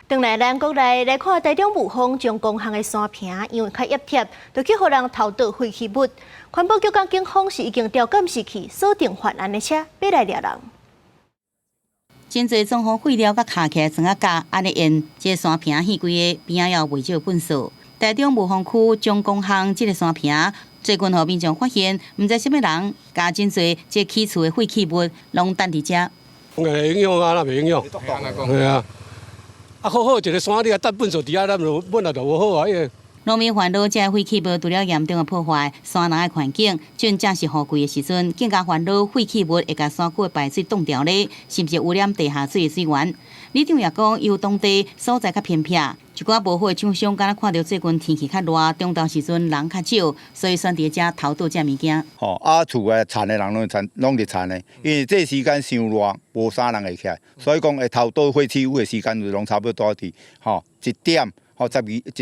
轉來咱國內來看台中霧峰將工項的山坪，因為較壓貼，就去互人投倒廢棄物。環保局甲警方是已經調監視器鎖定犯案的車，要來抓人。真濟裝潢廢料甲卡起來裝啊架，安尼煙，這個山坪迄規個邊仔要未少糞掃。台中霧峰區將工項這個山坪，最近互民眾發現，唔知什麼人加真濟這起厝的廢棄物，攏等佇遮。影響啊，那袂影響。係啊。好好一個山，你啊搭糞掃底下，咱就本來就無好啊。農民煩惱這廢棄物除了嚴重的破壞山林的環境，正正是雨季的時陣，更加煩惱廢棄物會甲山區的排水擋掉咧，甚至污染地下水的水源。里長也講，由當地所在較偏僻，一寡無好的廠商，敢若看到最近天氣較熱，中晝時陣人較少，所以選佇遮投倒這物件。厝誒田的人攏佇田的，因為這時間傷熱，無啥人會起來，所以講會投倒廢棄物的時間就攏差不多佇1點。1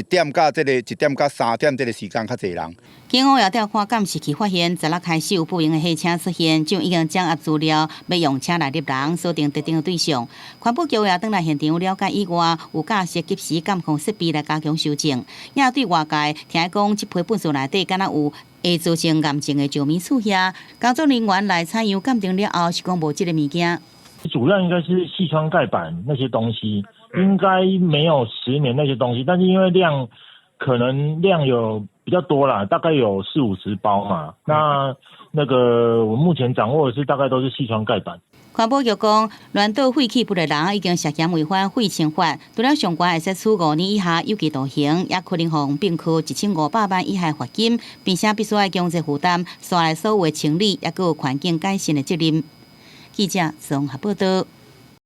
點到1點到3點這個時間較濟人。警方也調看監視器，發現10日開始有不明的貨車出現，就已經掌握資料，要用車來入人，鎖定特定的對象。環保局也轉來現場了解以外，有架設及時監控設備來加強修正。也對外界聽講，這批糞掃內底敢若有會造成癌症的石棉樹葉。工作人員來採樣鑑定了後，是講無這個物件。主要應該是矽酸鈣板那些東西。應該沒有石棉那些東西，但是因為可能量有比較多啦，大概有40-50包嘛。那個我目前掌握的是大概都是矽酸鈣板。環保局講，亂倒廢棄物的人已經涉嫌違反廢清法，除了上懸會使處5年以下有期徒刑，也可能互併科1500萬以下罰金，並且必須要強制負擔山內所有的清理，也有環境改善的責任。記者綜合報道。